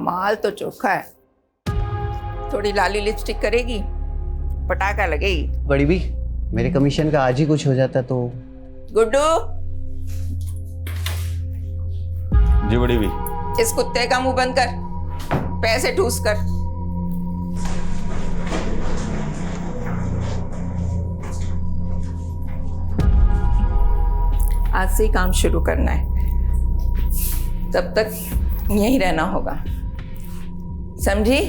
माल तो चोखा है। थोड़ी लाली लिपस्टिक करेगी, पटाखा लगेगी। बड़ी भी, मेरे कमीशन का आज ही कुछ हो जाता तो। गुड्डू, जी बड़ी भी। इस कुत्ते का मुंह बंद कर, पैसे ठूस कर। आज से ही काम शुरू करना है, तब तक यहीं रहना होगा, समझी?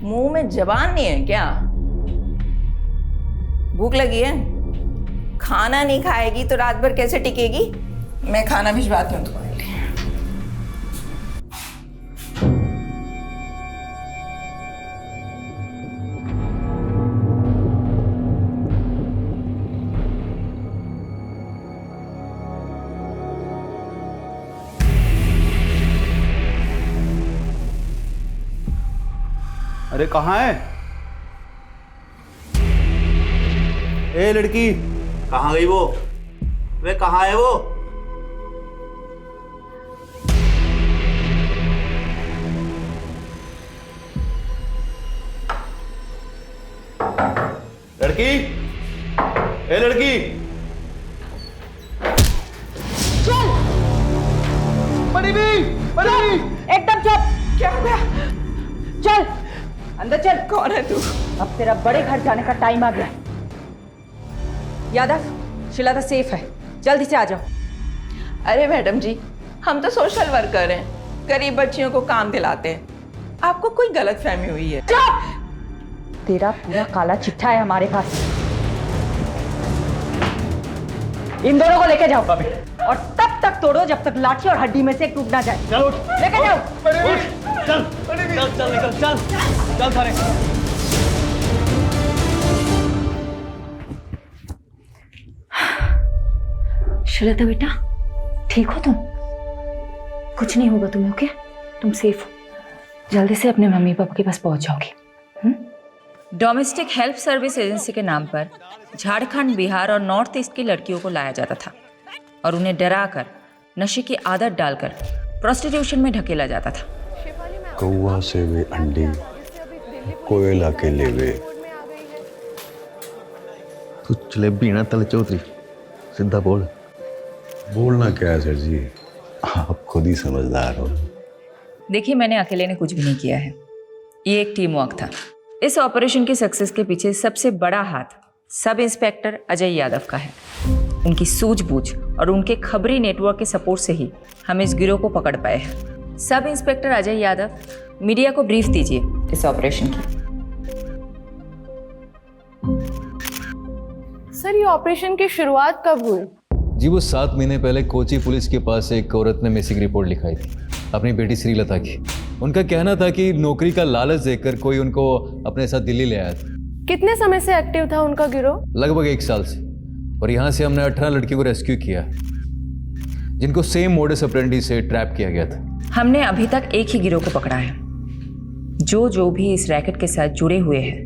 मुंह में जबान नहीं है क्या? भूख लगी है? खाना नहीं खाएगी तो रात भर कैसे टिकेगी? मैं खाना भिजवाती हूँ तुम्हारे लिए। अरे कहाँ है? ए लड़की, कहाँ गई वो? वे कहाँ है वो? लड़की, ए लड़की, चल बड़ी भी, बड़ी भी। एकदम चुप। क्या हो गया? चल अंदर चल। कौन है तू? अब तेरा बड़े घर जाने का टाइम आ गया। यादव, शिलादा सेफ है, जल्दी से आ जाओ। अरे मैडम जी, हम तो सोशल वर्कर हैं, गरीब बच्चियों को काम दिलाते हैं। आपको कोई गलतफहमी हुई है। चुप! तेरा पूरा काला चिट्ठा है हमारे पास। इन दोनों को लेके जाओ और तब तक तोड़ो जब तक लाठी और हड्डी में से एक टूट ना जाए। चल उठ, लेके जाओ। चल, चल, चल, निकल, चल, चल सारे। शिलता बेटा, ठीक हो तुम? कुछ नहीं होगा तुम्हें, ओके? तुम सेफ हो। जल्दी से अपने मम्मी पापा के पास पहुंच जाओगी। डोमेस्टिक हेल्प सर्विस एजेंसी के नाम पर झारखंड, बिहार और नॉर्थ ईस्ट की लड़कियों को लाया जाता था और उन्हें डराकर, नशे की आदत डालकर प्रोस्टिट्यूशन में ढकेला जाता था। कौवा से वे अंडे, कोयला के लेवे। तू जलेबी ना तल चौधरी, सीधा बोल। बोलना क्या है सर जी, आप खुद ही समझदार हो। देखिए, मैंने अकेले ने कुछ भी नहीं किया है, ये एक टीम वर्क था। इस ऑपरेशन की सक्सेस के पीछे सबसे बड़ा हाथ सब इंस्पेक्टर अजय यादव का है। उनकी सूझबूझ और उनके खबरी नेटवर्क के सपोर्ट से ही हम इस गिरोह को पकड़ पाए हैं। Sub inspector Ajay Yadav, media को ब्रीफ दीजिए इस ऑपरेशन की। सर, ये ऑपरेशन की शुरुआत कब हुई? जी, वो 7 महीने पहले कोची पुलिस के पास एक औरत ने मिसिंग रिपोर्ट लिखाई थी, अपनी बेटी श्रीलता की। उनका कहना था कि नौकरी का लालच देकर कोई उनको अपने साथ दिल्ली ले आया था। कितने समय से एक्टिव था उनका गिरोह? लगभग 1 साल से। और यहाँ से हमने 18 लड़कियों को रेस्क्यू किया, जिनको सेम मोडस ऑपरेंडी से ट्रैप किया गया था। हमने अभी तक एक ही गिरोह को पकड़ा है। जो भी इस रैकेट के साथ जुड़े हुए हैं,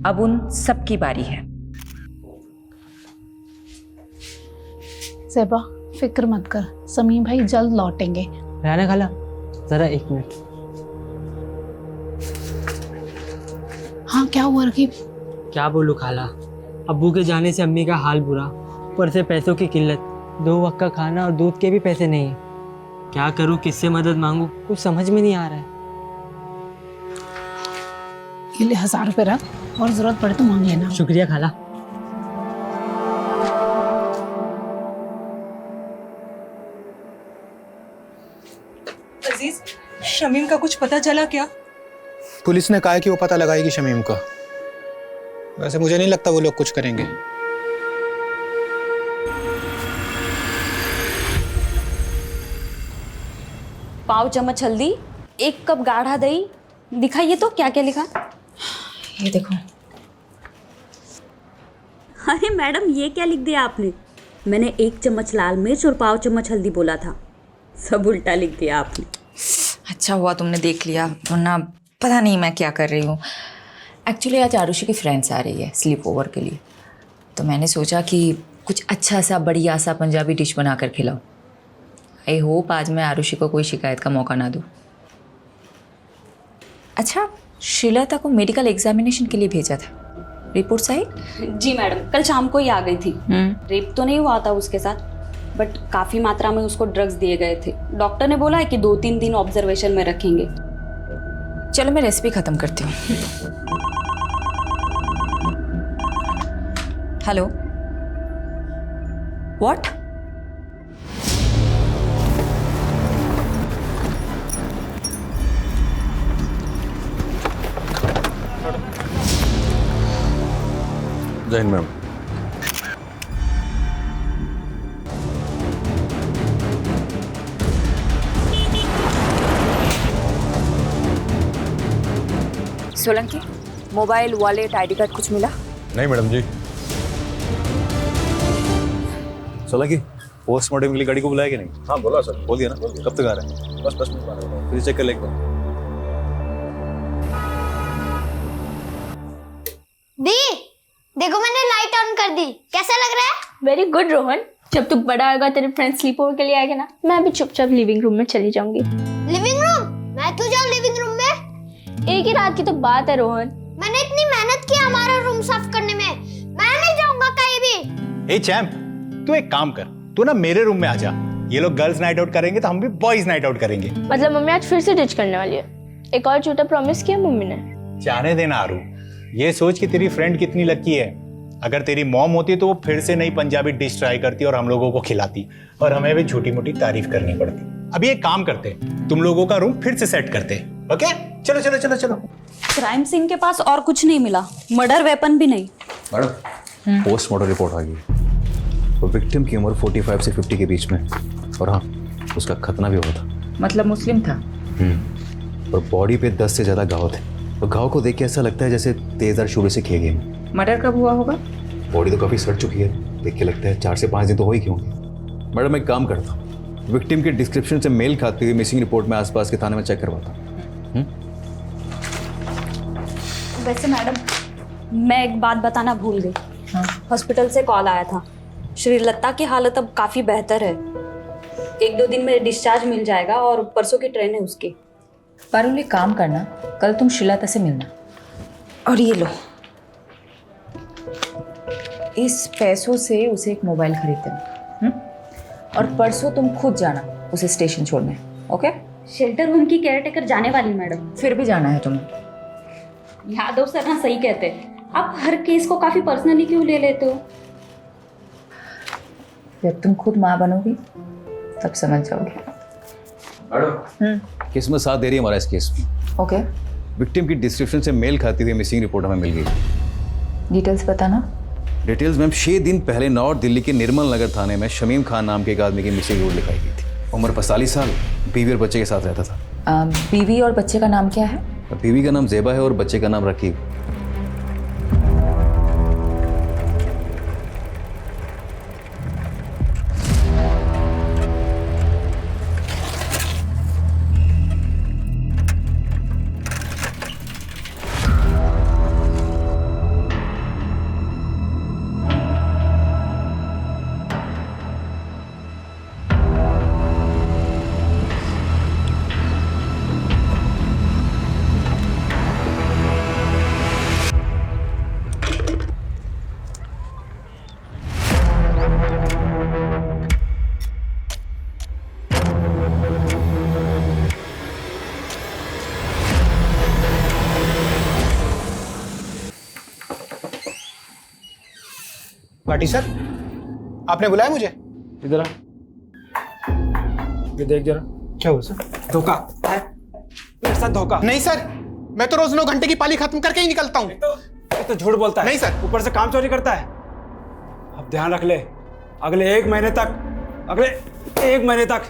अब उन सबकी बारी है। ज़ेबा, फिक्र मत कर, समीम भाई जल्द लौटेंगे। राना खाला, जरा 1 मिनट। हाँ, क्या हुआ रकीब? क्या बोलूं खाला, अब्बू के जाने से अम्मी का हाल बुरा, ऊपर से पैसों की किल्लत, 2 वक्त का खाना और दूध के भी पैसे नहीं। क्या करूं, किससे मदद मांगूं, कुछ समझ में नहीं आ रहा है। ये ले 1000 रुपये रख, और जरूरत पड़े तो मांग लेना। शुक्रिया खाला। अजीज, शमीम का कुछ पता चला क्या? पुलिस ने कहा है कि वो पता लगाएगी शमीम का। वैसे मुझे नहीं लगता वो लोग कुछ करेंगे। पाव चम्मच हल्दी, 1 कप गाढ़ा दही। दिखाइए तो क्या क्या लिखा। ये देखो। अरे मैडम, ये क्या लिख दिया आपने? मैंने 1 चम्मच लाल मिर्च और पाव चम्मच हल्दी बोला था, सब उल्टा लिख दिया आपने। अच्छा हुआ तुमने देख लिया, वरना पता नहीं मैं क्या कर रही हूँ। एक्चुअली आज आरुषि की फ्रेंड्स आ रही है स्लीप ओवर के लिए, तो मैंने सोचा कि कुछ अच्छा सा बढ़िया सा पंजाबी डिश बना कर खिलाऊं। आई होप आज मैं आरुषि को कोई शिकायत का मौका ना दूँ। अच्छा, श्रीलता को मेडिकल एग्जामिनेशन के लिए भेजा था, रिपोर्ट्स आई? जी मैडम, कल शाम को ही आ गई थी। रेप तो नहीं हुआ था उसके साथ, बट काफ़ी मात्रा में उसको ड्रग्स दिए गए थे। डॉक्टर ने बोला है कि 2-3 दिन ऑब्जर्वेशन में रखेंगे। चलो मैं रेसिपी ख़त्म करती हूँ। Hello, what? जय हिंद ma'am. Solanki, mobile, wallet, ID card कुछ मिला? नहीं मैडम जी। सोलंकी, पोस्टमार्टम के लिए गाड़ी को बुलाया कि नहीं? हाँ बोला सर। बोल दिया ना? कब तक आ रहे हैं? बस 10 मिनट बाद। फिर चेक कर लेंगे। दी, देखो मैंने लाइट ऑन कर दी, कैसा लग रहा है? Very good Rohan. जब तू बड़ा होगा तेरे फ्रेंड स्लीप ओवर के लिए आएगा ना, मैं भी चुपचाप लिविंग रूम में चली जाऊंगी। Living room? मैं तो जाऊँ लिविंग रूम में? एक ही रात की तो बात है रोहन। मैंने इतनी मेहनत की हमारा रूम साफ करने में, मैं नहीं जाऊंगा कहीं भी। ए चैम्प, तू एक काम कर, तू ना मेरे रूम में आ जा। ये लोग गर्ल्स नाइट आउट करेंगे तो हम भी बॉयज नाइट आउट करेंगे। मतलब मम्मी आज फिर से डिच करने वाली है? एक और झूठा प्रॉमिस किया मम्मी ने। जाने देना आरू, ये सोच कि तेरी फ्रेंड कितनी लकी है। अगर तेरी मॉम होती तो वो फिर से नई पंजाबी डिश ट्राई करती और हम लोगों को खिलाती, और हमें भी छोटी मोटी तारीफ करनी पड़ती। अभी एक काम करते, तुम लोगों का रूम फिर से सेट करते, ओके? चलो चलो चलो चलो। क्राइम सीन के पास और कुछ नहीं मिला, मर्डर वेपन भी नहीं। मैडम, पोस्टमार्टम रिपोर्ट आ गई। तो विक्टिम की उम्र 45 से 50 के बीच में, और हाँ, उसका खतना भी हुआ था। मतलब मुस्लिम था? और बॉडी पे 10 से ज़्यादा घाव थे, और घाव को देख के ऐसा लगता है जैसे तेज़धार शूले से किए गए। मर्डर कब हुआ होगा? बॉडी तो काफ़ी सड़ चुकी है, देख के लगता है 4 से 5 दिन तो हो ही क्यों। मैडम, एक काम करता हूँ, विक्टिम के डिस्क्रिप्शन से मेल खाती हुई मिसिंग रिपोर्ट में आसपास के थाने में चेक करवाता हूँ। वैसे मैडम, मैं एक बात बताना भूल गई। हॉस्पिटल से कॉल आया था, श्रीलता की हालत अब काफ़ी बेहतर है। 1-2 दिन में डिस्चार्ज मिल जाएगा और परसों की ट्रेन है उसकी। पारुल, एक काम करना, कल तुम श्रीलता से मिलना, और ये लो, इस पैसों से उसे एक मोबाइल खरीद देना। और परसों तुम खुद जाना उसे स्टेशन छोड़ने, ओके? शेल्टर होम की केयरटेकर जाने वाली मैडम। फिर भी जाना है तुम्हें। यादव सर ना सही कहते हैं, आप हर केस को काफी पर्सनली क्यों ले लेते हो? जब तुम खुद माँ बनोगी तब समझ जाओगे। किस्मत साथ दे रही है हमारा इस केस में। ओके। विक्टिम की डिस्क्रिप्शन से मेल खाती हुई मिसिंग रिपोर्ट हमें मिल गई। डिटेल्स बताना। डिटेल्स मैम, 6 दिन पहले नॉर्थ दिल्ली के निर्मल नगर थाने में शमीम खान नाम के एक आदमी की मिसिंग रिपोर्ट लिखाई गई थी। उम्र 45 साल, बीवी और बच्चे के साथ रहता था। बीवी और बच्चे का नाम क्या है? बीवी का नाम ज़ेबा है और बच्चे का नाम रकीब। पार्टी सर, आपने बुलाया मुझे? इधर आ, ये देख जरा। क्या हुआ सर? धोखा है मेरे साथ, धोखा। नहीं सर, मैं तो रोज 9 घंटे की पाली खत्म करके ही निकलता हूँ। तो झूठ बोलता है। नहीं सर। ऊपर से काम चोरी करता है। अब ध्यान रख ले, अगले 1 महीने तक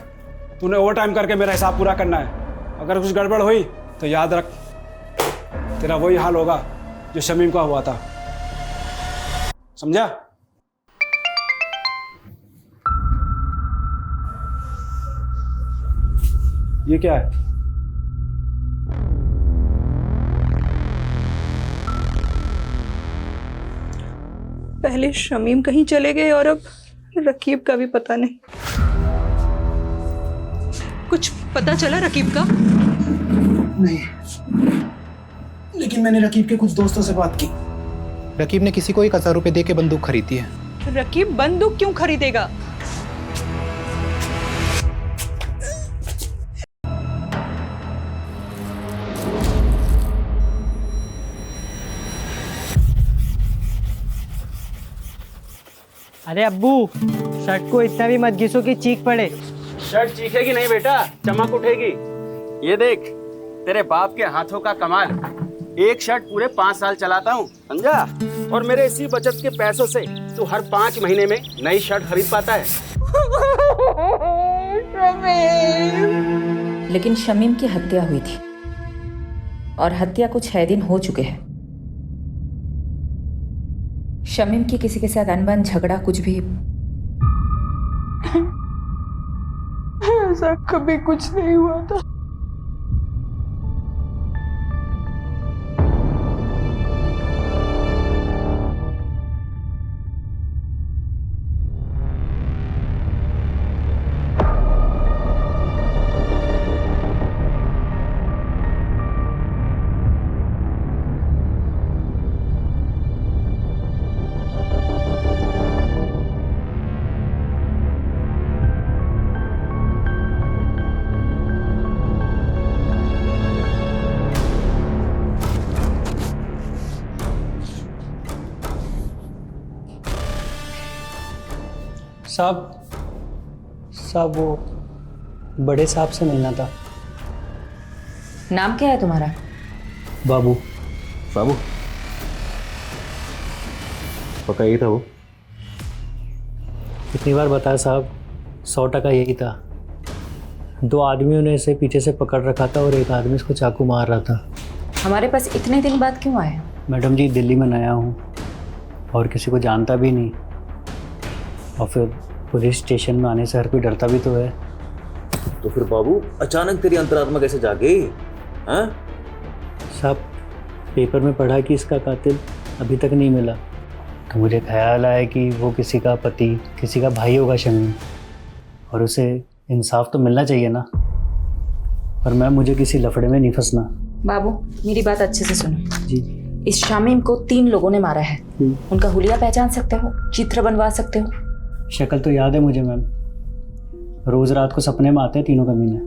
तूने ओवर टाइम करके मेरा हिसाब पूरा करना है। अगर कुछ गड़बड़ हुई तो याद रख, तेरा वही हाल होगा जो शमीम का हुआ था, समझा? ये क्या है? पहले शमीम कहीं चले गए और अब रकीब का भी पता नहीं। कुछ पता चला रकीब का? नहीं। लेकिन मैंने रकीब के कुछ दोस्तों से बात की। रकीब ने किसी को 1000 रुपए दे के बंदूक खरीदी है। रकीब बंदूक क्यों खरीदेगा? अरे अब्बू, शर्ट को इतना भी मत घिसो कि चीख पड़े। शर्ट चीखेगी नहीं बेटा, चमक उठेगी। ये देख तेरे बाप के हाथों का कमाल। एक शर्ट पूरे 5 साल चलाता हूँ, समझा? और मेरे इसी बचत के पैसों से तू हर 5 महीने में नई शर्ट खरीद पाता है। लेकिन शमीम की हत्या हुई थी और हत्या को 6 दिन हो चुके हैं। शमीम की किसी के साथ अनबन, झगड़ा, कुछ भी? ऐसा कभी कुछ नहीं हुआ था। साहब वो बड़े साहब से मिलना था। नाम क्या है तुम्हारा? बाबू। बाबू पक्का यही था वो? कितनी बार बताया साहब, 100% यही था। 2 आदमियों ने इसे पीछे से पकड़ रखा था और एक आदमी इसको चाकू मार रहा था। हमारे पास इतने दिन बाद क्यों आए? मैडम जी, दिल्ली में नया हूँ और किसी को जानता भी नहीं, और फिर पुलिस स्टेशन में आने से हर कोई डरता भी तो है। तो फिर बाबू अचानक तेरी अंतरात्मा कैसे जागे? हाँ साहब, पेपर में पढ़ा कि इसका कातिल अभी तक नहीं मिला, तो मुझे ख्याल आया कि वो किसी का पति, किसी का भाई होगा शमीम, और उसे इंसाफ तो मिलना चाहिए ना। पर मैम, मुझे किसी लफड़े में नहीं फंसना। बाबू, मेरी बात अच्छे से सुनो जी। इस शमीम को 3 लोगों ने मारा है। उनका हुलिया पहचान सकते हो? चित्र बनवा सकते हो? शक्ल तो याद है मुझे मैम, रोज रात को सपने में आते हैं तीनों कमीने।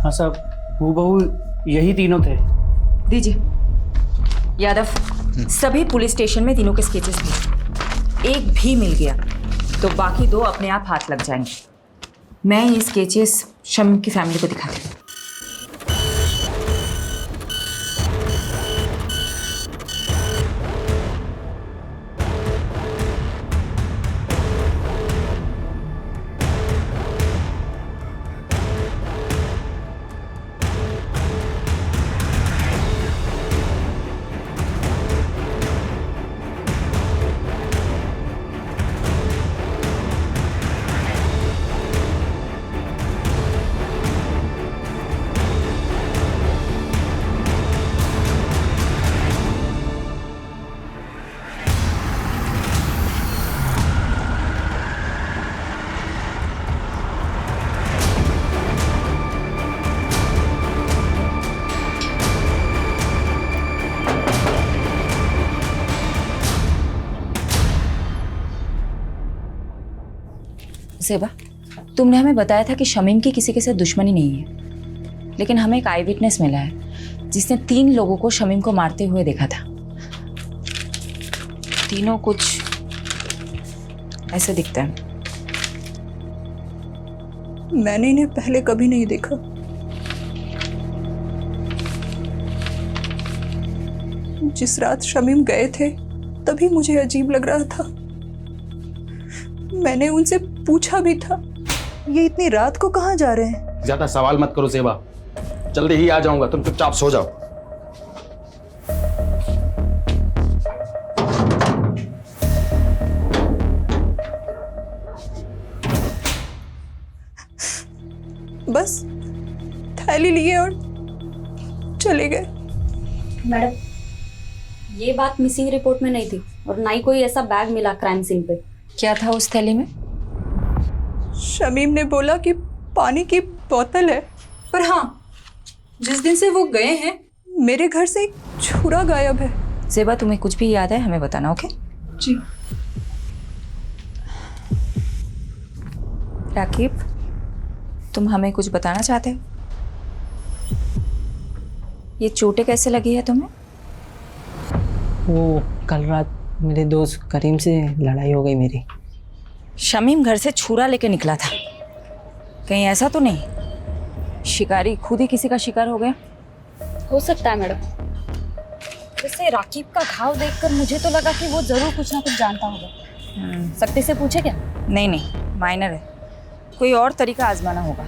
हाँ साहब, हूबहू यही तीनों थे। दीजिए यादव, सभी पुलिस स्टेशन में तीनों के स्केचेस थे। एक भी मिल गया तो बाकी 2 अपने आप हाथ लग जाएंगे। मैं ये स्केचेस शमीम की फैमिली को दिखाती हूँ। सेबा, तुमने हमें बताया था कि शमीम की किसी के साथ दुश्मनी नहीं है, लेकिन हमें एक आई विटनेस मिला है जिसने 3 लोगों को शमीम को मारते हुए देखा था। तीनों कुछ ऐसे दिखते हैं। मैंने इन्हें पहले कभी नहीं देखा। जिस रात शमीम गए थे तभी मुझे अजीब लग रहा था। मैंने उनसे पूछा भी था, ये इतनी रात को कहाँ जा रहे हैं? ज्यादा सवाल मत करो सेबा, जल्दी ही आ जाऊंगा, तुम चुपचाप सो जाओ। बस थैली लिए और चले गए। मैडम, ये बात मिसिंग रिपोर्ट में नहीं थी और ना ही कोई ऐसा बैग मिला क्राइम सीन पे। क्या था उस थैली में? शमीम ने बोला कि पानी की बोतल है। पर हाँ, जिस दिन से वो गए हैं मेरे घर से एक छुरा गायब है। ज़ेबा, तुम्हें कुछ भी याद है हमें बताना, ओके? जी। राकीब, तुम हमें कुछ बताना चाहते हो? ये चोटें कैसे लगी है तुम्हें? वो कल रात मेरे दोस्त करीम से लड़ाई हो गई मेरी। शमीम घर से छुरा लेके निकला था, कहीं ऐसा तो नहीं शिकारी खुद ही किसी का शिकार हो गया? हो सकता है मैडम। वैसे राकीब का घाव देखकर मुझे तो लगा कि वो जरूर कुछ ना कुछ जानता होगा। सकते से पूछे क्या? नहीं, माइनर है, कोई और तरीका आजमाना होगा।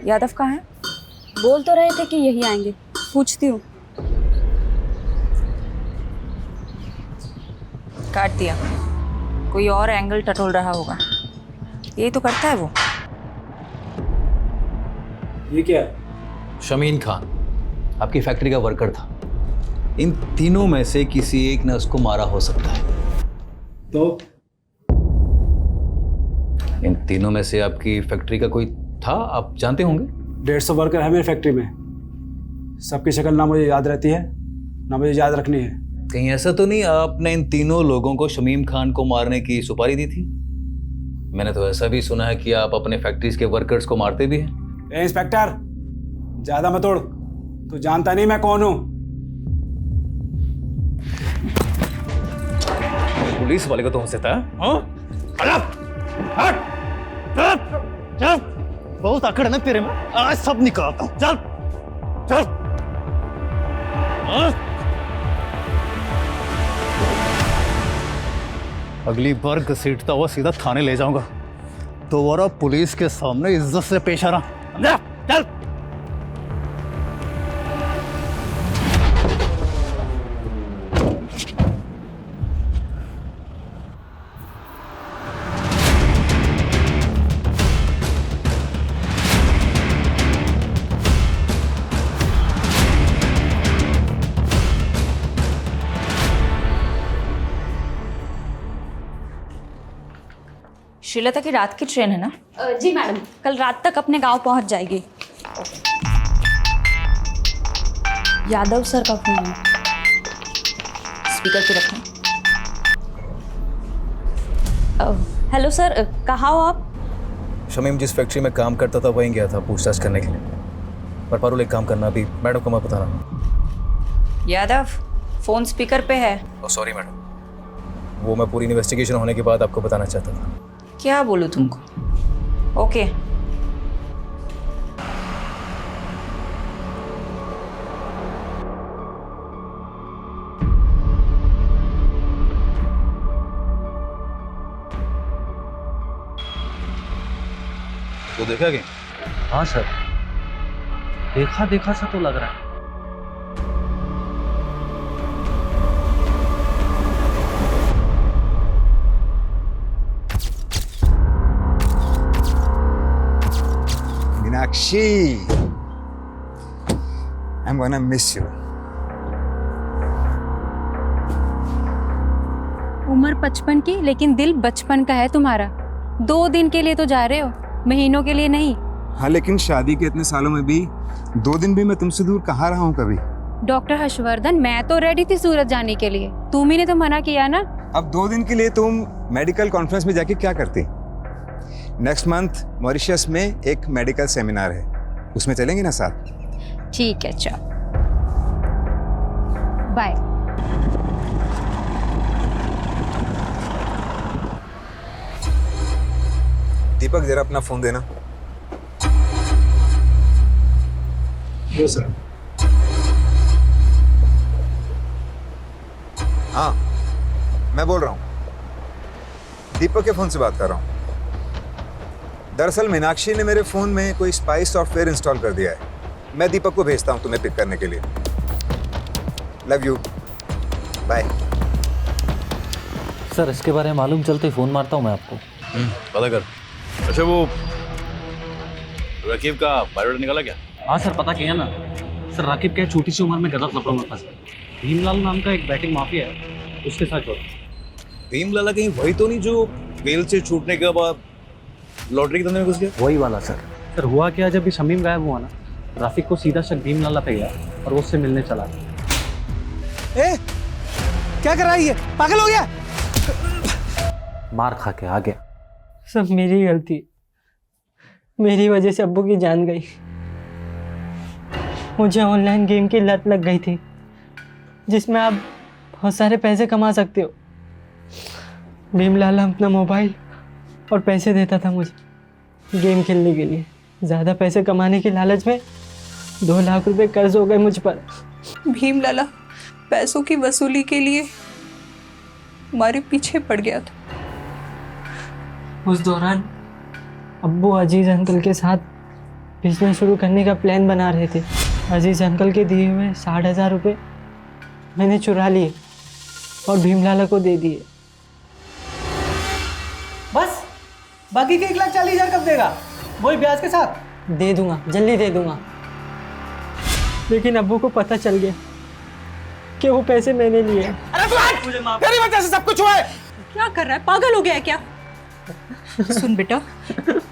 यादव कहाँ है? बोल तो रहे थे कि यही आएंगे, पूछती हूँ। काट दिया, कोई और एंगल टटोल रहा होगा। यही तो करता है वो। ये क्या है? शमीन खान आपकी फैक्ट्री का वर्कर था। इन तीनों में से किसी एक ने उसको मारा हो सकता है। तो इन तीनों में से आपकी फैक्ट्री का कोई था, आप जानते होंगे? 150 वर्कर है मेरी फैक्ट्री में। सबकी शक्ल ना मुझे याद रहती है ना मुझे याद रखनी है। कहीं ऐसा तो नहीं आपने इन तीनों लोगों को शमीम खान को मारने की सुपारी दी थी? मैंने तो ऐसा भी सुना है कि आप अपने फैक्ट्रीज के वर्कर्स को मारते भी हैं। ए इंस्पेक्टर, ज्यादा मत उड़, तू जानता नहीं मैं कौन हूं। पुलिस वाले को तो हो सकता है। बहुत आकड़ है ना तेरे में, आज सब निकालता हूं। चल चल। अगली बार घसीटता हुआ सीधा थाने ले जाऊंगा। दोबारा पुलिस के सामने इज्जत से पेश आना, समझा? चल। श्रीलता की रात की ट्रेन है ना? जी मैडम, कल रात तक अपने गांव पहुंच जाएगी। यादव सर का फोन है। स्पीकर पे रखें। हेलो सर, कहाँ हो आप? शमीम जिस फैक्ट्री में काम करता था वहीं गया था पूछताछ करने के लिए। पर पारुल एक काम करना, अभी मैडम को मत बताना। यादव, फोन स्पीकर पे है। सॉरी मैडम, वो मैं पूरी इन्वेस्टिगेशन होने के बाद आपको बताना चाहता था। क्या बोलूं तुमको? ओके। तो देखा क्या? हाँ सर, देखा देखा सा तो लग रहा है। Meenakshi, I'm gonna miss you. उम्र 55 की, लेकिन दिल बचपन का है तुम्हारा। 2 दिन के लिए तो जा रहे हो, महीनों के लिए नहीं। हाँ, लेकिन शादी के इतने सालों में भी 2 दिन भी मैं तुमसे दूर कहाँ रहा हूँ कभी। डॉक्टर हर्षवर्धन, मैं तो रेडी थी सूरत जाने के लिए, तुम ही ने तो मना किया ना। अब 2 दिन के लिए तुम मेडिकल कॉन्फ्रेंस में जाके क्या करती? नेक्स्ट मंथ मॉरिशस में एक मेडिकल सेमिनार है, उसमें चलेंगे ना साथ? ठीक है, चल बाय। दीपक, जरा अपना फोन देना। Yes sir. हाँ, मैं बोल रहा हूँ, दीपक के फोन से बात कर रहा हूँ। दरअसल मीनाक्षी ने मेरे फोन में कोई स्पाई सॉफ्टवेयर इंस्टॉल कर दिया है। मैं दीपक को भेजता हूँ तुम्हें पिक करने के लिए। Love you, bye. सर, इसके बारे में मालूम चलते फ़ोन मारता हूँ मैं आपको। पता कर। अच्छा, वो रकीब का बायोडाटा निकाला क्या? हाँ सर, पता किया ना सर। राकीब क्या छोटी सी उम्र में गलत लफड़ों में फंस गया। भीमलाल नाम का एक बैटिंग माफिया है, उसके साथ जोड़ा। भीमलाल कहीं वही तो नहीं जो बेल से छूटने के बाद लॉटरी के धंधे में घुस गया? वही वाला सर। सर हुआ क्या, जब भी शमीम गायब हुआ ना, राफिक को सीधा शक भीम लाला पे गया और वो उससे मिलने चला गया। ए, क्या कर रहा है ये? पागल हो गया? मार खा के आ गया। सब मेरी गलती, मेरी वजह से अब्बू की जान गई। मुझे ऑनलाइन गेम की लत लग गई थी जिसमें आप बहुत सारे पैसे कमा सकते हो। भीमलाला अपना मोबाइल और पैसे देता था मुझे गेम खेलने के लिए। ज़्यादा पैसे कमाने की लालच में 2 लाख रुपए कर्ज हो गए मुझ पर। भीमलाला पैसों की वसूली के लिए हमारे पीछे पड़ गया था। उस दौरान अब्बू अजीज अंकल के साथ बिजनेस शुरू करने का प्लान बना रहे थे। अजीज अंकल के दिए हुए 60,000 रुपये मैंने चुरा लिए और भीमलाला को दे दिए। बस बाकी के 1,40,000 कब देगा? वही ब्याज के साथ? दे दूंगा, जल्दी दे दूंगा। लेकिन अब्बू को पता चल गया कि वो पैसे मैंने लिए। अरे तू हट! तेरी वजह से सब कुछ हुआ है। क्या कर रहा है? पागल हो गया है क्या? सुन बेटा,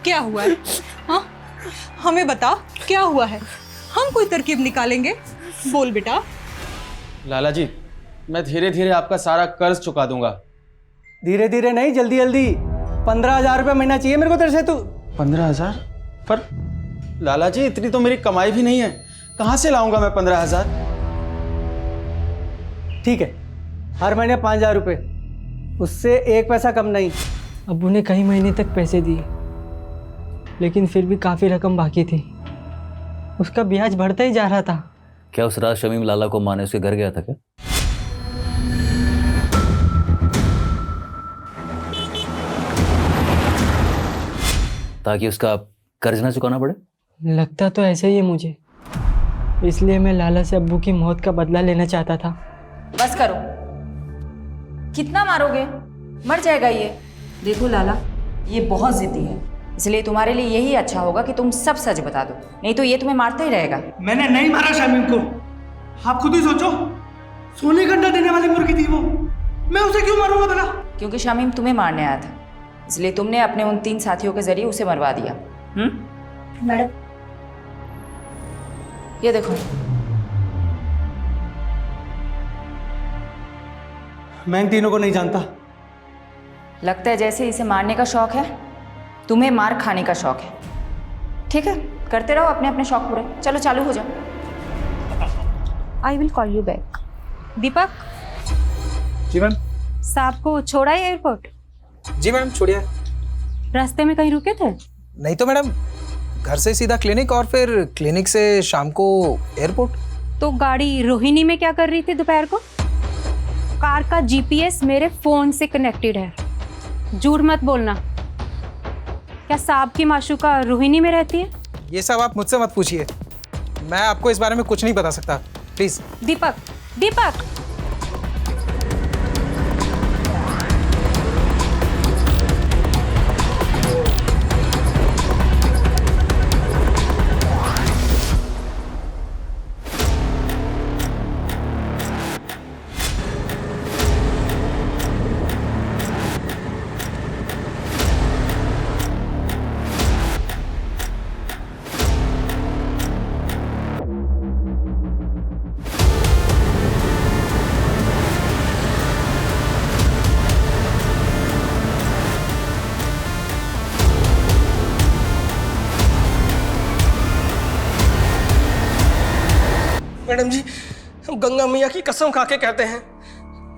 क्या हुआ है? हाँ, हमें बता क्या हुआ है। हम कोई तरकीब निकालेंगे। बोल बेटा। लाला जी, मैं धीरे धीरे आपका सारा कर्ज चुका दूंगा। धीरे धीरे नहीं, जल्दी जल्दी। 15,000 रुपये महीना चाहिए मेरे को तेरे से। तू 15,000? पर लाला जी, इतनी तो मेरी कमाई भी नहीं है, कहाँ से लाऊंगा मैं 15,000? ठीक है, हर महीने 5,000 रुपये, उससे 1 पैसा कम नहीं। अब्बू ने कई महीने तक पैसे दिए लेकिन फिर भी काफ़ी रकम बाकी थी। उसका ब्याज बढ़ता ही जा रहा था। क्या उस रात शमीम लाला को माने उसके घर गया था क्या? ताकि उसका कर्ज ना चुकाना पड़े? लगता तो ऐसे ही है मुझे, इसलिए मैं लाला से अब्बू की मौत का बदला लेना चाहता था। बस करो, कितना मारोगे? मर जाएगा ये। देखो लाला, ये बहुत जिद्दी है, इसलिए तुम्हारे लिए यही अच्छा होगा कि तुम सब सच बता दो, नहीं तो ये तुम्हें मारता ही रहेगा। मैंने नहीं मारा शमीम को, आप खुद ही सोचो। सोने का अंडा देने वाली मुर्गी थी वो, मैं उसे क्यों मारूंगा भला? क्योंकि शमीम तुम्हें मारने आया था, इसलिए तुमने अपने उन 3 साथियों के जरिए उसे मरवा दिया। मैडम, ये देखो। मैं इन तीनों को नहीं जानता। लगता है जैसे इसे मारने का शौक है, तुम्हें मार खाने का शौक है। ठीक है, करते रहो अपने अपने शौक पूरे। चलो चालू हो जाओ। I will call you back. Deepak. जी मैम। साहब को छोड़ा है एयरपोर्ट? जी मैम, छोड़िए। रास्ते में कहीं रुके थे? नहीं तो मैडम, घर से सीधा क्लिनिक और फिर क्लिनिक से शाम को एयरपोर्ट। तो गाड़ी रोहिणी में क्या कर रही थी दोपहर को? कार का जीपीएस मेरे फोन से कनेक्टेड है, झूठ मत बोलना। क्या साहब की माशूका रोहिणी में रहती है? ये सब आप मुझसे मत पूछिए, मैं आपको इस बारे में कुछ नहीं बता सकता, प्लीज। Deepak, Deepak. मैडम जी, हम गंगा मैया की कसम खा के कहते हैं,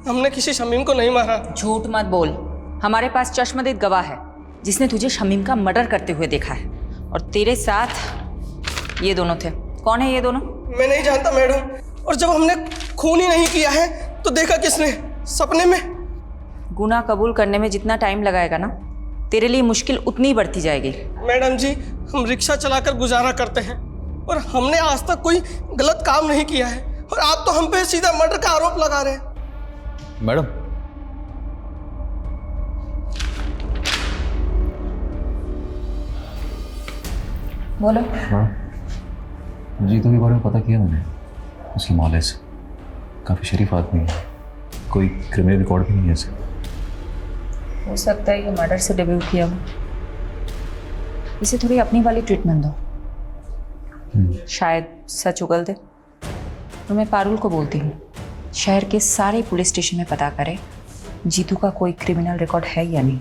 हमने किसी शमीम को नहीं मारा। झूठ मत बोल, हमारे पास चश्मदीद गवाह है जिसने तुझे शमीम का मर्डर करते हुए देखा है, और तेरे साथ ये दोनों थे। कौन है ये दोनों? मैं नहीं जानता मैडम, और जब हमने खून ही नहीं किया है तो देखा किसने? सपने में। गुनाह कबूल करने में जितना टाइम लगाएगा ना, तेरे लिए मुश्किल उतनी बढ़ती जाएगी। मैडम जी, हम रिक्शा चलाकर गुजारा करते हैं और हमने आज तक कोई गलत काम नहीं किया है, और आप तो हम पे सीधा मर्डर का आरोप लगा रहे हैं। मैडम, बोलो। हाँ, जीतू के बारे में पता किया मैंने, उसकी मौले से। काफ़ी शरीफ आदमी है, कोई क्रिमिनल रिकॉर्ड भी नहीं है ऐसे। हो सकता है ये मर्डर से डेब्यू किया हो। इसे थोड़ी अपनी वाली ट्रीटमेंट दो, शायद सच उगल दे। तो मैं पारुल को बोलती हूँ शहर के सारे पुलिस स्टेशन में पता करे जीतू का कोई क्रिमिनल रिकॉर्ड है या नहीं।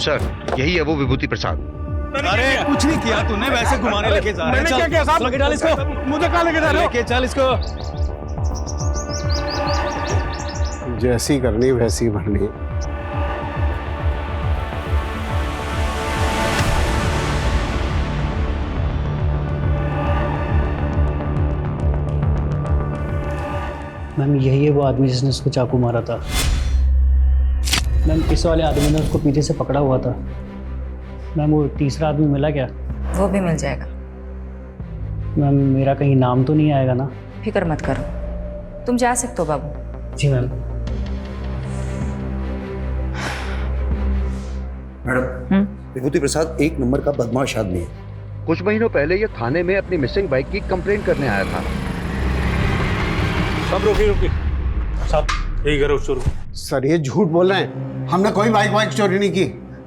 सर, यही है वो विभूति प्रसाद। अरे कुछ नहीं किया तूने, वैसे घुमाने लेके जा रहा है। मैंने क्या किया साहब? लेके डाल इसको। मुझे कहाँ लेके जा रहे हो? लेके चल इसको। जैसी करनी वैसी भरनी। मैम यही है वो आदमी जिसने उसको चाकू मारा था। मैम इस वाले आदमी ने उसको पीछे से पकड़ा हुआ था। मैम वो तीसरा आदमी मिला क्या? वो भी मिल जाएगा। मैम मेरा कहीं नाम तो नहीं आएगा ना? फिक्र मत करो, तुम जा सकते हो बाबू। जी मैम। मैडम, विभूति प्रसाद एक नंबर का बदमाश आदमी है। कुछ महीनों पहले ये थाने में अपनी मिसिंग बाइक की कंप्लेंट करने आया था। सब रोकी साहब, यही करो शुरू। सर ये झूठ बोल रहे हैं, हमने कोई बाइक चोरी नहीं की,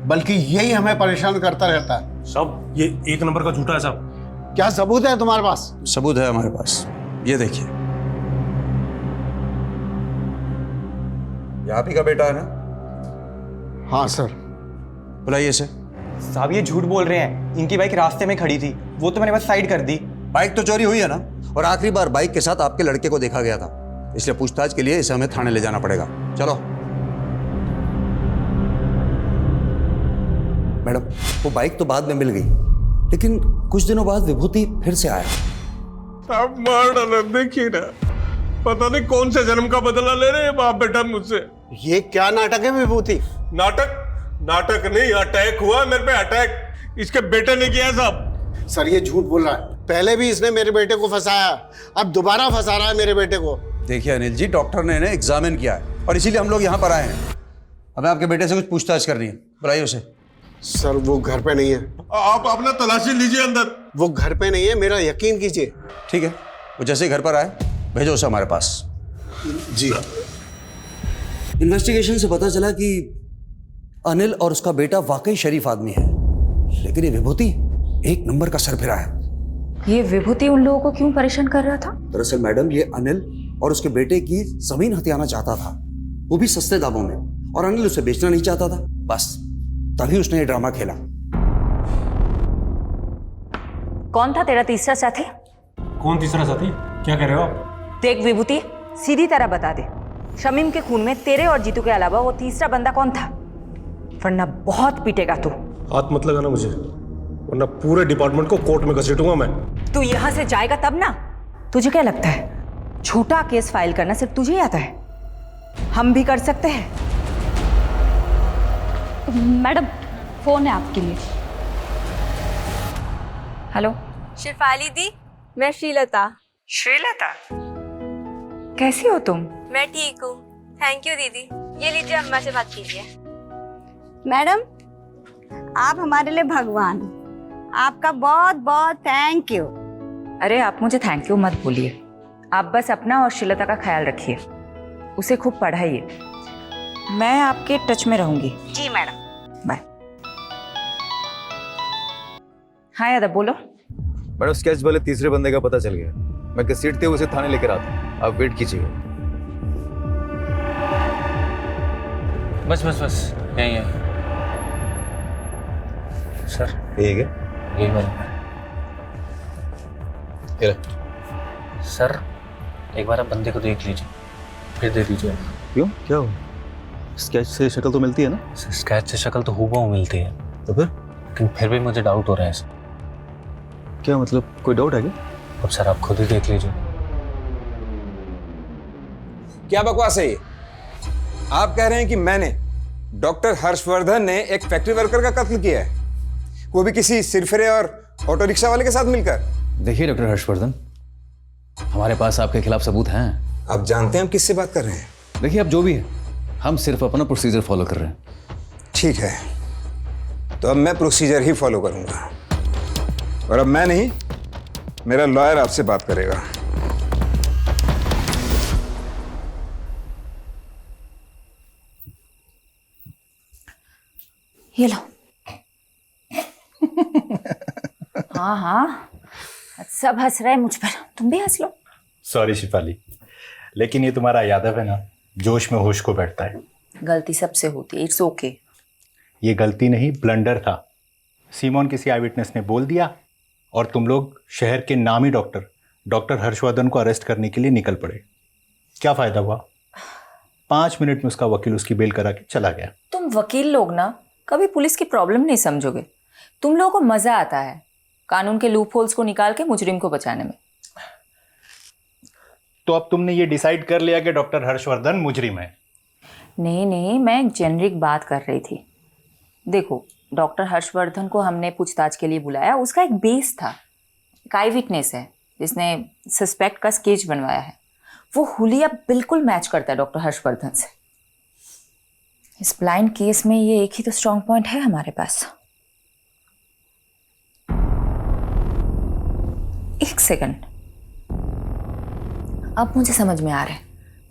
बल्कि यही हमें परेशान करता रहता है। साहब ये एक नंबर का झूठा है साहब। क्या सबूत है तुम्हारे पास? सबूत है हमारे पास, ये देखिए। ये आप ही का बेटा है ना? हाँ सर। बुलाइए इसे। साहब ये झूठ बोल रहे हैं, इनकी बाइक रास्ते में खड़ी थी, वो तो मैंने बस साइड कर दी। बाइक तो चोरी हुई है ना, और आखिरी बार बाइक के साथ आपके लड़के को देखा गया था, इसलिए पूछताछ के लिए इसे हमें थाने ले जाना पड़ेगा। चलो। मैडम वो बाइक तो बाद में मिल गई, लेकिन कुछ दिनों बाद विभूति फिर से आया। साहब मार डाला, देखिए ना, पता नहीं कौन से जन्म का बदला ले रहे हैं बाप बेटा मुझसे। ये क्या नाटक है विभूति? नाटक नहीं, अटैक हुआ मेरे पे, अटैक इसके बेटे ने किया साहब। सर ये झूठ बोल रहा है, पहले भी इसने मेरे बेटे को फंसाया, अब दोबारा फंसा रहा है मेरे बेटे को। देखिए अनिल जी, डॉक्टर ने इन्हें एग्जामिन किया है और इसीलिए हम लोग यहाँ पर आए हैं। हमें आपके बेटे से कुछ पूछताछ करनी है, बुलाइए उसे। सर वो घर पे नहीं है। आप अपना तलाशी लीजिए अंदर। वो घर पे नहीं है, मेरा यकीन कीजिए। ठीक है, वो जैसे ही घर पर आए भेजो उसे हमारे पास। जी। इन्वेस्टिगेशन से पता चला कि अनिल और उसका बेटा वाकई शरीफ आदमी है, लेकिन ये विभूति एक नंबर का सरफिरा है। ये विभूति उन लोगों को क्यों परेशान कर रहा था? दरअसल मैडम ये अनिल और उसके बेटे की जमीन हथियाना चाहता था, वो भी सस्ते दामों में, और अनिल उसे बेचना नहीं चाहता था। बस तभी उसने ये ड्रामा खेला। कौन था तेरा तीसरा साथी? कौन तीसरा साथी? क्या कह रहे हो आप? देख विभूति, सीधी तरह बता दे, शमीम के खून में तेरे और जीतू के अलावा वो तीसरा बंदा कौन था? वरना बहुत पीटेगा तू। हाथ मत लगाना मुझे, वरना पूरे डिपार्टमेंट को कोर्ट में घसीटूंगा मैं। तू यहां से जाएगा तब ना। तुझे क्या लगता है छोटा केस फाइल करना सिर्फ तुझे ही आता है? हम भी कर सकते हैं। मैडम फोन है आपके लिए। हेलो शिफाली दी, मैं श्रीलता। श्रीलता, कैसी हो तुम? मैं ठीक हूँ, थैंक यू दीदी। ये लीजिए, अम्मा से बात कीजिए। मैडम आप हमारे लिए भगवान, आपका बहुत बहुत थैंक यू। अरे आप मुझे थैंक यू मत बोलिए, आप बस अपना और श्रीलता का ख्याल रखिए, उसे खूब पढ़ाइए। मैं आपके टच में रहूंगी। जी मैडम। बाय। हाँ यादव बोलो। मैडम स्केच वाले तीसरे बंदे का पता चल गया, मैं घसीटते हुए उसे थाने लेकर आता हूँ, आप वेट कीजिए। बस यही है सर। यही है? यही मैंने सर, एक बार आप बंदे को देख लीजिए, फिर दे दीजिए। क्यों, क्या हो? स्केच से शक्ल तो मिलती है ना? स्केच से शक्ल तो हूबहू मिलती है, तो फिर? लेकिन फिर भी मुझे डाउट हो रहा है सर। क्या मतलब, कोई डाउट है क्या? अब सर आप खुद ही देख लीजिए। क्या बकवास है ये? आप कह रहे हैं कि मैंने, डॉक्टर हर्षवर्धन ने एक फैक्ट्री वर्कर का कत्ल किया है, वो भी किसी सिरफिरे और ऑटो रिक्शा वाले के साथ मिलकर? देखिए डॉक्टर हर्षवर्धन, हमारे पास आपके खिलाफ सबूत हैं। आप जानते हैं हम किससे बात कर रहे हैं? देखिए अब जो भी है, हम सिर्फ अपना प्रोसीजर फॉलो कर रहे हैं। ठीक है, तो अब मैं प्रोसीजर ही फॉलो करूंगा, और अब मैं नहीं, मेरा लॉयर आपसे बात करेगा। ये लो। हाँ हाँ, सब हंस रहे हैं मुझ पर, तुम भी हंस लो। सॉरी शिफाली, लेकिन ये तुम्हारा यादव है ना, जोश में होश को बैठता है। गलती सबसे होती है, इट्स ओके। ये गलती नहीं, ब्लंडर था। सीमोन किसी आई विटनेस ने बोल दिया और तुम लोग शहर के नामी डॉक्टर हर्षवर्धन को अरेस्ट करने के लिए निकल पड़े। क्या फायदा हुआ? 5 मिनट में उसका वकील उसकी बेल करा के चला गया। तुम वकील लोग ना कभी पुलिस की प्रॉब्लम नहीं समझोगे। तुम लोगों को मजा आता है कानून के लूप होल्स को निकाल के मुजरिम को बचाने में। तो अब तुमने ये डिसाइड कर लिया कि डॉक्टर हर्षवर्धन मुजरिम है? नहीं, मैं एक जेनरिक बात कर रही थी। देखो, डॉक्टर हर्षवर्धन को हमने पूछताछ के लिए बुलाया, उसका एक बेस था, एक आई विटनेस है जिसने सस्पेक्ट का स्केच बनवाया है। वो हुलिया बिल्कुल मैच करता है डॉक्टर हर्षवर्धन से। इस ब्लाइंड केस में ये एक ही तो स्ट्रॉन्ग पॉइंट है हमारे पास। एक सेकंड, अब मुझे समझ में आ रहा है,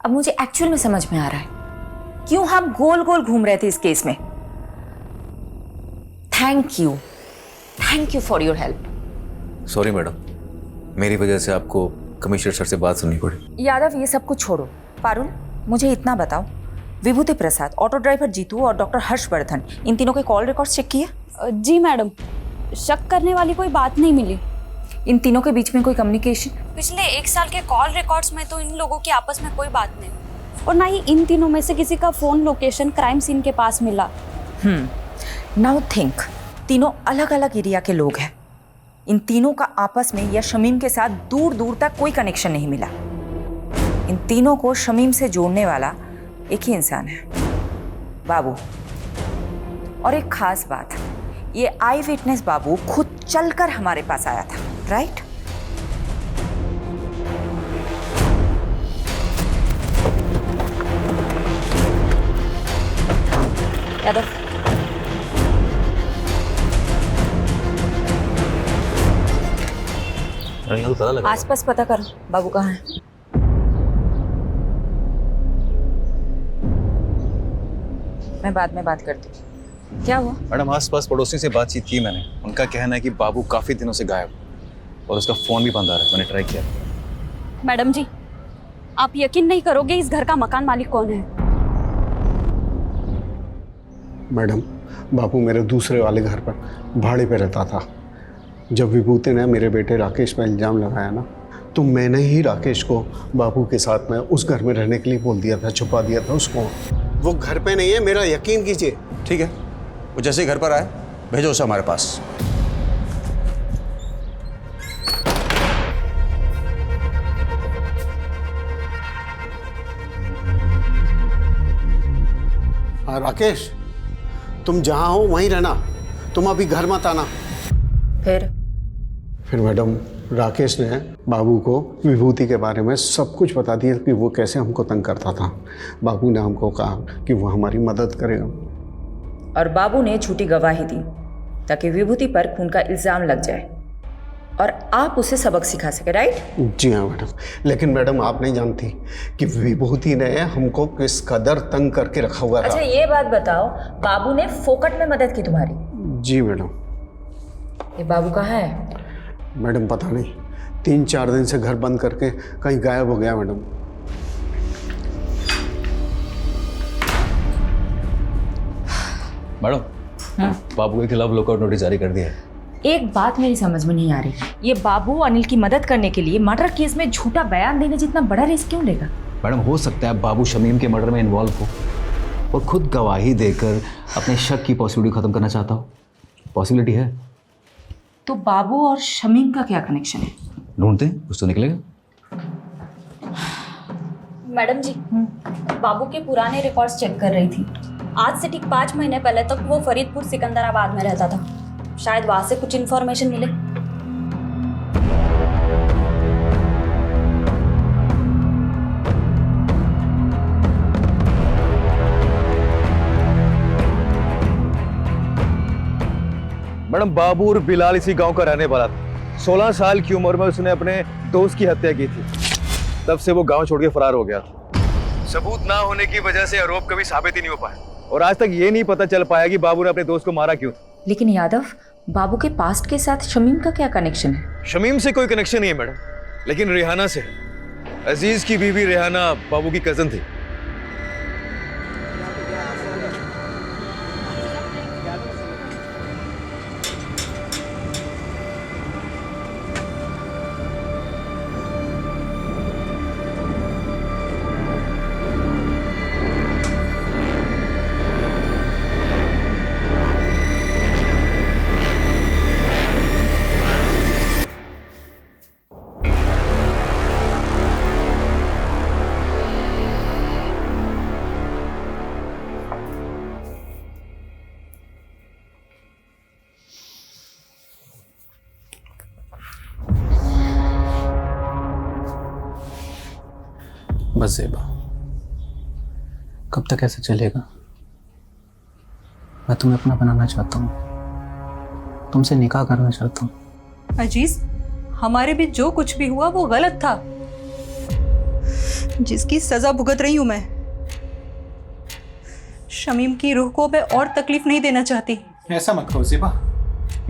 अब मुझे एक्चुअल में समझ में आ रहा है क्यों हम गोल गोल घूम रहे थे इस केस में। Thank you for your help. Sorry madam, मेरी वजह से आपको कमिश्नर सर से बात सुननी पड़ी। यादव, ये सब कुछ छोड़ो। पारुल, मुझे इतना बताओ, विभूति प्रसाद, ऑटो ड्राइवर जीतू और डॉक्टर हर्षवर्धन, इन तीनों के कॉल रिकॉर्ड्स चेक किए? जी मैडम, शक करने वाली कोई बात नहीं मिली। इन तीनों के बीच में कोई कम्युनिकेशन? पिछले 1 साल के कॉल रिकॉर्ड्स में तो इन लोगों की आपस में कोई बात नहीं, और ना ही इन तीनों में से किसी का फोन लोकेशन क्राइम सीन के पास मिला। नाउ थिंक, तीनों अलग अलग एरिया के लोग हैं। इन तीनों का आपस में या शमीम के साथ दूर दूर तक कोई कनेक्शन नहीं मिला। इन तीनों को शमीम से जोड़ने वाला एक ही इंसान है, बाबू। और एक खास बात, ये आई विटनेस बाबू खुद चलकर हमारे पास आया था, राइट? यादव, आसपास पता करो बाबू कहाँ है। मैं बाद में बात करती हूँ। क्या हुआ? मैडम, आसपास पड़ोसी से बातचीत की मैंने। उनका कहना है कि बाबू काफी दिनों से गायब और उसका फोन भी बंद आ रहा है। मैंने ट्राई किया। मैडम जी, आप यकीन नहीं करोगे इस घर का मकान मालिक कौन है। मैडम, बापू मेरे दूसरे वाले घर पर भाड़े पे रहता था। जब विभूति ने मेरे बेटे राकेश पर इल्ज़ाम लगाया ना, तो मैंने ही राकेश को बापू के साथ में उस घर में रहने के लिए बोल दिया था, छुपा दिया था उसको। वो घर पे नहीं है, मेरा यकीन कीजिए। ठीक है, वो जैसे ही घर पर आए भेजो उसे हमारे पास। हाँ राकेश, तुम जहाँ हो वहीं रहना, तुम अभी घर मत आना। फिर मैडम, राकेश ने बाबू को विभूति के बारे में सब कुछ बता दिया कि वो कैसे हमको तंग करता था। बाबू ने हमको कहा कि वो हमारी मदद करेगा, और बाबू ने झूठी गवाही दी ताकि विभूति पर खून का इल्जाम लग जाए और आप उसे सबक सिखा सके, राइट? जी हाँ मैडम, लेकिन मैडम आप नहीं जानती कि विभूति ने हमको किस कदर तंग करके रखा हुआ था। अच्छा, ये बात बताओ, बाबू ने फोकट में मदद की तुम्हारी? जी मैडम। ये बाबू कहाँ है? मैडम पता नहीं, 3-4 दिन से घर बंद करके कहीं गायब हो गया मैडम। मैडम, बाबू के खिलाफ लुकआउट नोटिस जारी कर दिया है। एक बात मेरी समझ में नहीं आ रही, ये बाबू अनिल की मदद करने के लिए मर्डर केस में झूठा बयान देने जितना बड़ा रिस्क क्यों लेगा? मैडम, हो सकता है बाबू शमीम के मर्डर में इन्वॉल्व हो और खुद गवाही देकर अपने शक की पॉसिबिलिटी खत्म करना चाहता हो। पॉसिबिलिटी है। तो बाबू और शमीम का क्या कनेक्शन है? ढूंढते हैं, कुछ तो निकलेगा। मैडम जी, बाबू के पुराने रिकॉर्ड्स चेक कर रही थी। आज से ठीक 5 महीने पहले तक वो फरीदपुर सिकंदराबाद में रहता था। शायद वहां से कुछ इन्फॉर्मेशन मिले। मैडम बाबू और बिलाल इसी गांव का रहने वाला था। 16 साल की उम्र में उसने अपने दोस्त की हत्या की थी। तब से वो गांव छोड़ के फरार हो गया था। सबूत ना होने की वजह से आरोप कभी साबित ही नहीं हो पाया और आज तक ये नहीं पता चल पाया कि बाबू ने अपने दोस्त को मारा क्यों था। लेकिन यादव, बाबू के पास्ट के साथ शमीम का क्या कनेक्शन है? शमीम से कोई कनेक्शन नहीं है मैडम, लेकिन रेहाना से। अजीज की बीवी रेहाना बाबू की कजन थी। बस ज़ेबा, कब तक ऐसे चलेगा? मैं तुम्हें अपना बनाना चाहता हूँ, तुमसे निकाह करना चाहता हूँ। अजीज, हमारे बीच जो कुछ भी हुआ वो गलत था, जिसकी सजा भुगत रही हूं मैं। शमीम की रूह को मैं और तकलीफ नहीं देना चाहती। ऐसा मत कहो ज़ेबा,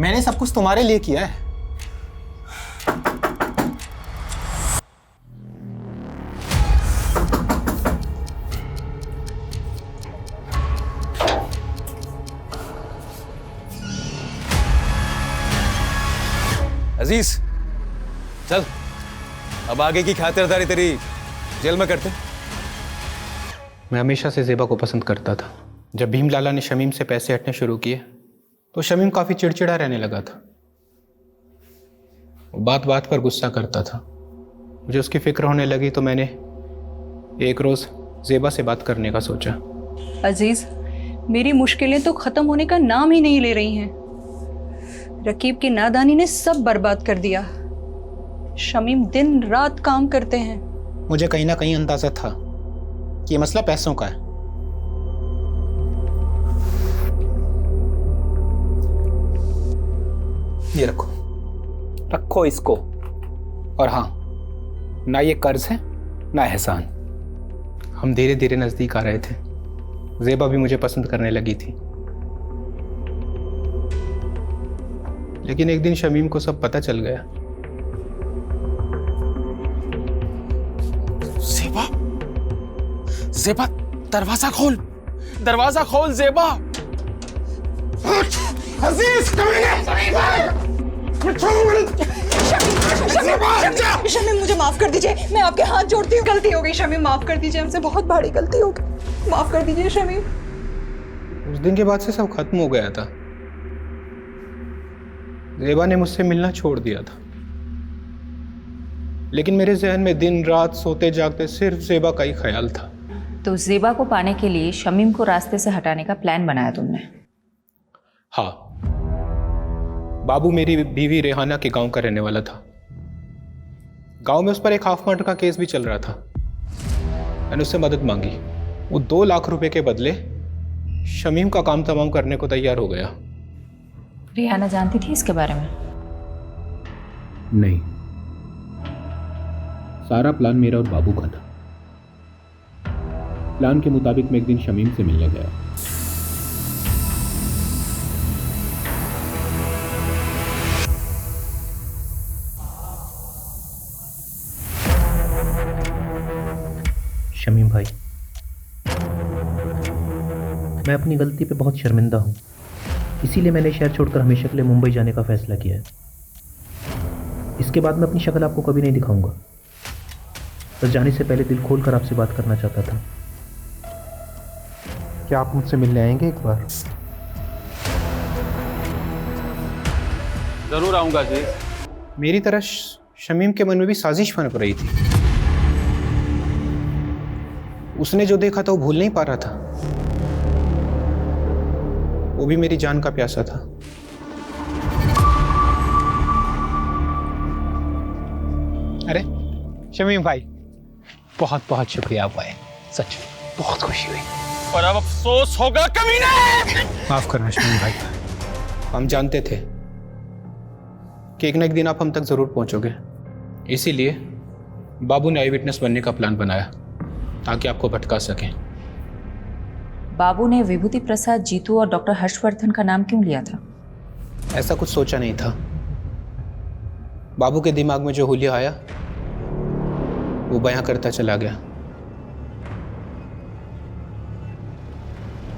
मैंने सब कुछ तुम्हारे लिए किया है। अजीज चल, अब आगे की खातिरदारी तेरी जेल में करते। मैं हमेशा से ज़ेबा को पसंद करता था। जब भीम लाला ने शमीम से पैसे हटने शुरू किए तो शमीम काफ़ी चिड़चिड़ा रहने लगा था। वो बात बात पर गुस्सा करता था। मुझे उसकी फिक्र होने लगी तो मैंने एक रोज़ ज़ेबा से बात करने का सोचा। अजीज, मेरी मुश्किलें तो ख़त्म होने का नाम ही नहीं ले रही हैं। रकीब की नादानी ने सब बर्बाद कर दिया। शमीम दिन रात काम करते हैं। मुझे कहीं ना कहीं अंदाजा था कि ये मसला पैसों का है। ये रखो, रखो इसको। और हाँ, ना ये कर्ज है ना एहसान। हम धीरे धीरे नजदीक आ रहे थे। ज़ेबा भी मुझे पसंद करने लगी थी। लेकिन एक दिन शमीम को सब पता चल गया। ज़ेबा, ज़ेबा, दरवाजा खोल, दरवाजा खोल ज़ेबा। अजीज, शमीम, मुझे माफ कर दीजिए, मैं आपके हाथ जोड़ती हूँ। गलती हो गई शमीम, माफ कर दीजिए, हमसे बहुत बड़ी गलती हो गई, माफ कर दीजिए शमीम। उस दिन के बाद से सब खत्म हो गया था। ज़ेबा ने मुझसे मिलना छोड़ दिया था, लेकिन मेरे जहन में दिन रात सोते जागते सिर्फ ज़ेबा का ही ख्याल था। तो ज़ेबा को पाने के लिए शमीम को रास्ते से हटाने का प्लान बनाया तुमने? हाँ, बाबू मेरी बीवी रेहाना के गांव का रहने वाला था। गांव में उस पर एक हाफ मर्डर का केस भी चल रहा था। मैंने उससे मदद मांगी। वो 2 लाख रुपए के बदले शमीम का काम तमाम करने को तैयार हो गया। रेहाना जानती थी इसके बारे में? नहीं, सारा प्लान मेरा और बाबू का था। प्लान के मुताबिक मैं एक दिन शमीम से मिलने गया। शमीम भाई, मैं अपनी गलती पे बहुत शर्मिंदा हूँ, इसीलिए मैंने शहर छोड़कर हमेशा के लिए मुंबई जाने का फैसला किया है। इसके बाद मैं अपनी शक्ल आपको कभी नहीं दिखाऊंगा। बस जाने से पहले दिल खोलकर आपसे बात करना चाहता था। क्या आप मुझसे मिलने आएंगे एक बार? जरूर आऊंगा जी। मेरी तरह शमीम के मन में भी साजिश बन रही थी। उसने जो देखा था वो भूल नहीं पा रहा था। वो भी मेरी जान का प्यासा था। अरे शमीम भाई, बहुत बहुत शुक्रिया आप आए, सच बहुत खुशी हुई। और अब अफसोस होगा कमीने। माफ करना शमीम भाई, हम जानते थे कि एक ना एक दिन आप हम तक ज़रूर पहुंचोगे। इसीलिए बाबू ने आई विटनेस बनने का प्लान बनाया ताकि आपको भटका सकें। बाबू ने विभूति प्रसाद, जीतू और डॉक्टर हर्षवर्धन का नाम क्यों लिया था? ऐसा कुछ सोचा नहीं था। बाबू के दिमाग में जो हुलिया आया वो बयां करता चला गया।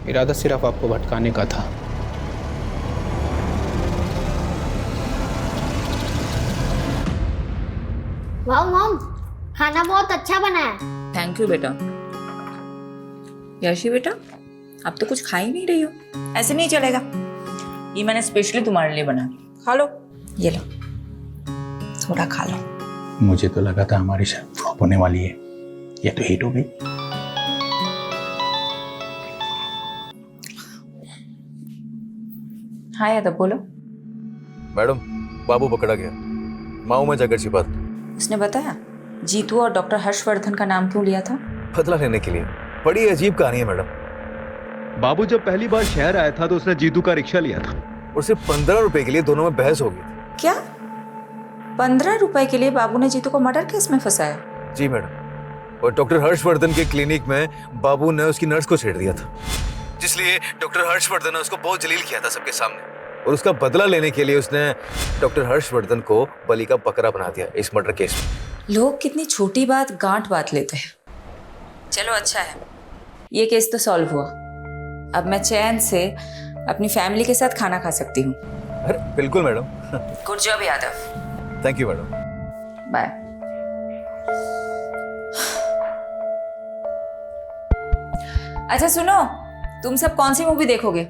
इरादा सिर्फ आपको भटकाने का था। वाह मॉम, खाना बहुत अच्छा बना है। थैंक यू बेटा। यशी बेटा, अब तो कुछ खा ही नहीं रही हो, ऐसे नहीं चलेगा। ये मैंने स्पेशली तुम्हारे लिए बना, खा लो। ये लो, थोड़ा खा लो। मुझे तो लगा था हमारी शायद फ्लॉप होने वाली है, ये तो हिट हो गई। हाँ यादव, बोलो। मैडम, बाबू पकड़ा गया, माओ में जाकर छिपा था। उसने बताया जीतू और डॉक्टर हर्षवर्धन का नाम क्यों लिया था? बदला लेने के लिए। बड़ी अजीब कहानी है मैडम। बाबू जब पहली बार शहर आया था तो उसने जीतू का रिक्शा लिया था और सिर्फ 15 रुपए के लिए दोनों में बहस हो गई थी। क्या 15 रुपए के लिए बाबू ने जीतू को मर्डर केस में फंसाया? जी मैडम। और डॉक्टर हर्षवर्धन के क्लिनिक में बाबू ने उसकी नर्स को छेड़ दिया था, जिसलिए डॉक्टर हर्षवर्धन ने उसको बहुत जलील किया था सबके सामने। और उसका बदला लेने के लिए उसने डॉक्टर हर्षवर्धन को बलि का बकरा बना दिया इस मर्डर केस में। लोग कितनी छोटी बात गांठ बात लेते हैं। चलो अच्छा है, ये केस तो सॉल्व हुआ। अब मैं चैन से अपनी फैमिली के साथ खाना खा सकती हूँ। अरे बिल्कुल madam. Good job Yadav. Thank you madam. Bye. अच्छा सुनो, तुम सब कौन सी मूवी देखोगे,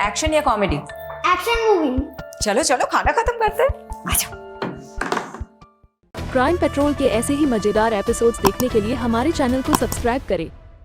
एक्शन या कॉमेडी? Action movie. चलो चलो, खाना खत्म करते हैं, आ जाओ। क्राइम पेट्रोल के ऐसे ही मजेदार एपिसोड्स देखने के लिए हमारे चैनल को सब्सक्राइब करें